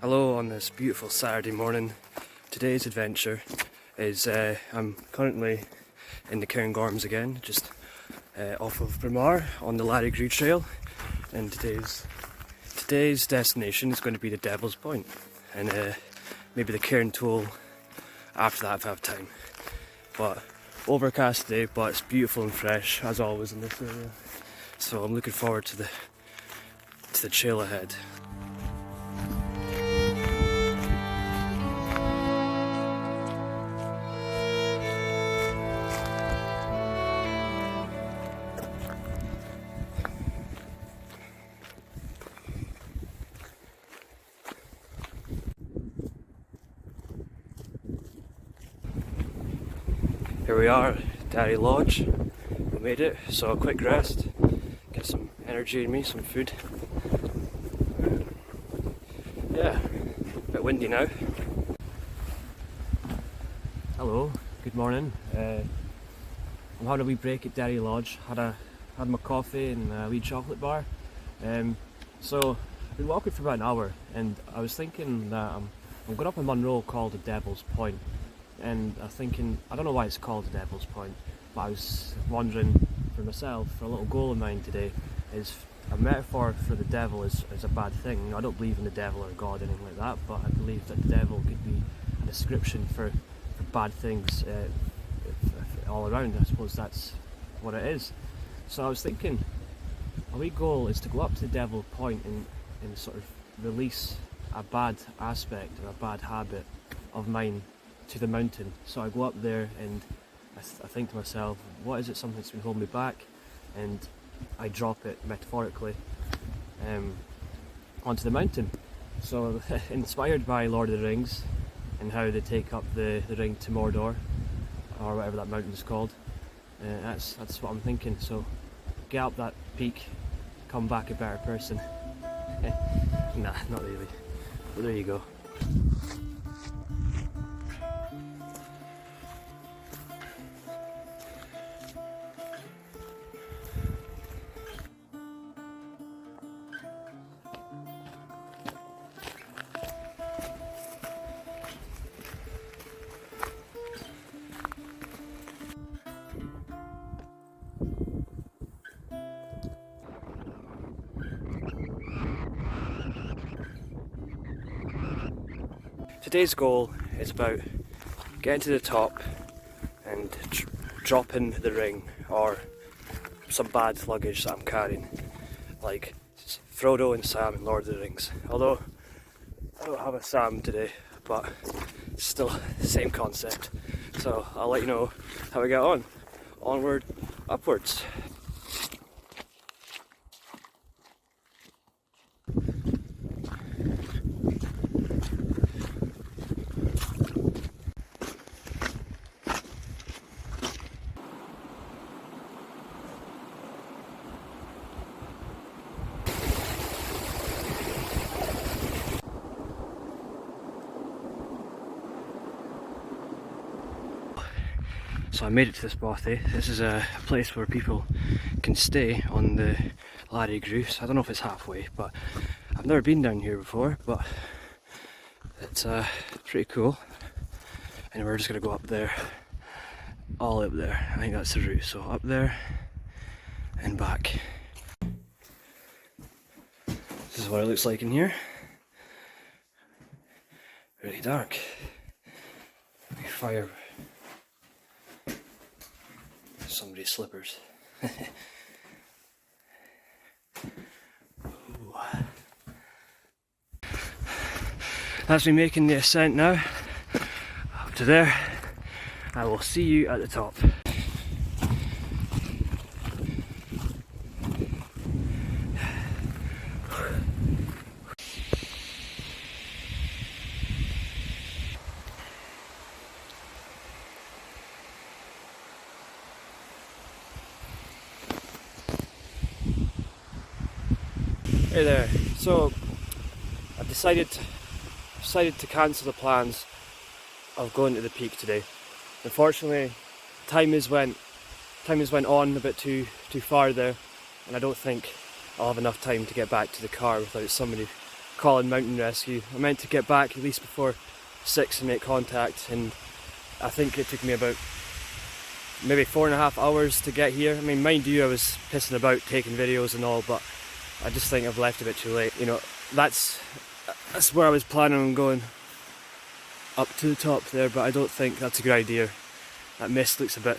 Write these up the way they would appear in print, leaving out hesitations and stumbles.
Hello on this beautiful Saturday morning. Today's adventure is I'm currently in the Cairngorms again, just off of Bramar on the Lairig Ghru trail, and today's destination is going to be the Devil's Point, and maybe the Cairn Toll after that if I have time. But overcast today, but it's beautiful and fresh as always in this area, so I'm looking forward to the trail ahead. Here we are, Derry Lodge. We made it, so a quick rest, get some energy in me, some food. Yeah, a bit windy now. Hello, good morning. I'm having a wee break at Derry Lodge. Had my coffee and a wee chocolate bar. So I've been walking for about an hour, and I was thinking that I'm going up a Munro called the Devil's Point. And I'm thinking, I don't know why it's called the Devil's Point, but I was wondering for myself, for a little goal of mine today, is a metaphor for the devil is a bad thing. You know, I don't believe in the devil or God or anything like that, but I believe that the devil could be a description for bad things all around. I suppose that's what it is. So I was thinking, a wee goal is to go up to the Devil's Point and sort of release a bad aspect or a bad habit of mine to the mountain. So I go up there and I think to myself, what is it, something that's been holding me back, and I drop it metaphorically onto the mountain. So inspired by Lord of the Rings and how they take up the ring to Mordor, or whatever that mountain is called, that's what I'm thinking. So get up that peak, come back a better person. Nah, not really, but there you go. Today's goal is about getting to the top and dropping the ring or some bad luggage that I'm carrying, like Frodo and Sam in Lord of the Rings. Although I don't have a Sam today, but it's still the same concept. So I'll let you know how I get on. Onward, upwards. So I made it to this bothy. This is a place where people can stay on the Lairig Ghru. So I don't know if it's halfway, but I've never been down here before, but it's pretty cool. And we're just going to go up there, all up there. I think that's the route, so up there and back. This is what it looks like in here. Really dark. Fire. Somebody's slippers. That's me making the ascent now. Up to there. I will see you at the top. Hey there. So I've decided to cancel the plans of going to the peak today. Unfortunately, time has went on a bit too far there, and I don't think I'll have enough time to get back to the car without somebody calling mountain rescue. I meant to get back at least before 6 and make contact, and I think it took me about maybe 4.5 hours to get here. I mean, mind you, I was pissing about taking videos and all, but I just think I've left a bit too late. You know, that's where I was planning on going, up to the top there, but I don't think that's a good idea. That mist looks a bit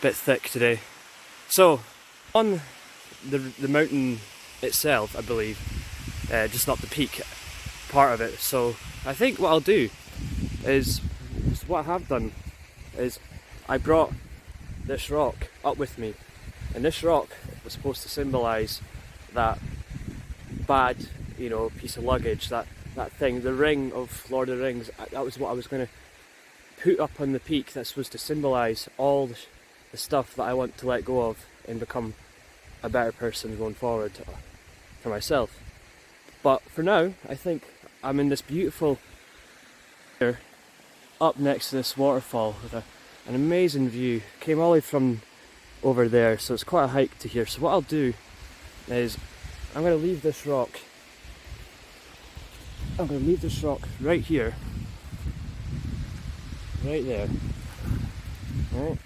thick today. So, on the mountain itself, I believe, just not the peak part of it. So I think what I'll do is, what I have done is I brought this rock up with me, and this rock was supposed to symbolise that bad, you know, piece of luggage, that thing, the ring of Lord of the Rings. That was what I was going to put up on the peak. That's supposed to symbolise all the stuff that I want to let go of and become a better person going forward for myself. But for now, I think I'm in this beautiful here, up next to this waterfall with an amazing view. Came all the way from over there, so it's quite a hike to here. So what I'll do is I'm going to leave this rock. I'm going to leave this rock right here, right there. Right.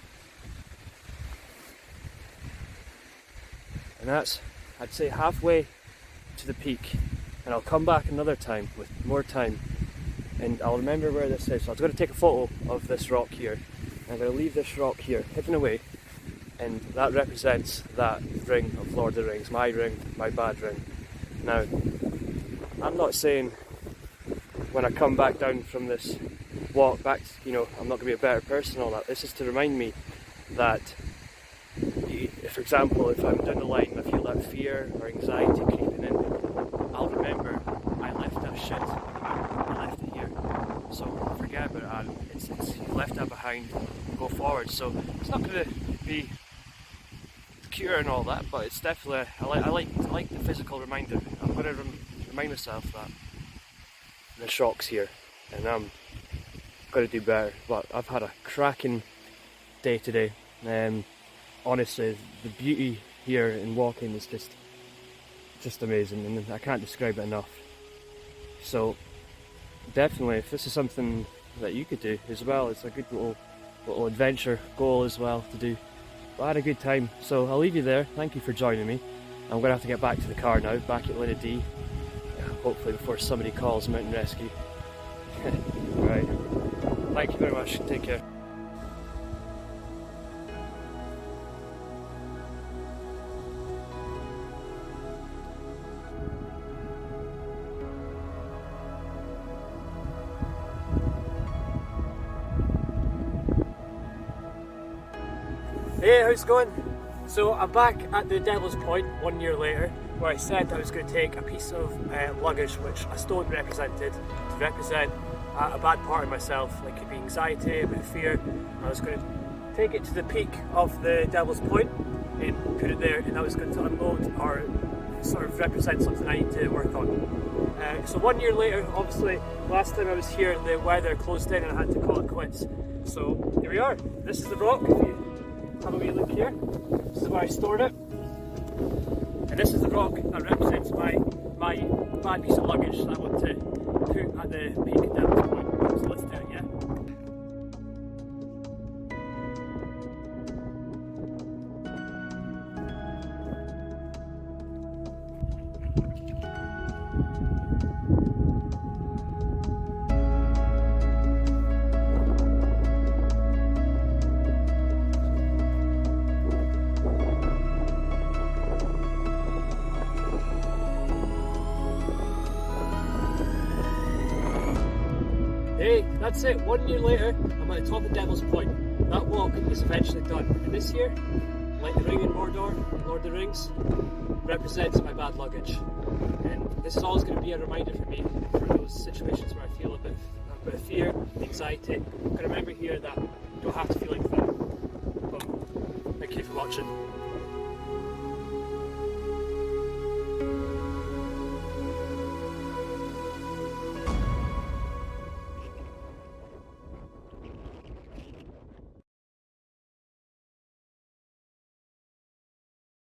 And that's, I'd say, halfway to the peak, and I'll come back another time with more time and I'll remember where this is. So I was going to take a photo of this rock here. I'm going to leave this rock here hidden away, and that represents that ring of Lord of the Rings, my ring, my bad ring. Now, I'm not saying when I come back down from this walk back, you know, I'm not going to be a better person and all that. This is to remind me that, for example, if I'm down the line and I feel that fear or anxiety creeping in, I'll remember I left that shit, I left it here. So forget about it, Adam. It's you left that behind, go forward. So it's not going to be the cure and all that, but it's definitely, I like the physical reminder. I'm going to remind myself that this rock's here, and I'm going to do better. But I've had a cracking day today. Honestly, the beauty here in walking is just amazing, and I can't describe it enough. So definitely, if this is something that you could do as well, it's a good little adventure goal as well to do. But I had a good time, so I'll leave you there. Thank you for joining me. I'm going to have to get back to the car now, back at Lairig, hopefully before somebody calls mountain rescue. Right, thank you very much, take care. Hey, how's it going? So I'm back at the Devil's Point 1 year later, where I said I was going to take a piece of luggage which a stone represented, to represent a bad part of myself, like it could be anxiety, a bit of fear. I was going to take it to the peak of the Devil's Point and put it there, and I was going to unload or sort of represent something I need to work on. So 1 year later, obviously last time I was here the weather closed in and I had to call it quits. So here we are. This is the rock. If you have a wee look here, this is where I stored it, and this is the rock that represents my bad piece of luggage that I want to put at the peak of Devil's Point. So let's do it, yeah? Hey, that's it. 1 year later, I'm at the top of Devil's Point. That walk is eventually done. And this year, like the ring in Mordor, Lord of the Rings, represents my bad luggage. And this is always going to be a reminder for me for those situations where I feel a bit of fear, anxiety. I'm going to remember here that you don't have to feel like that. But thank you for watching.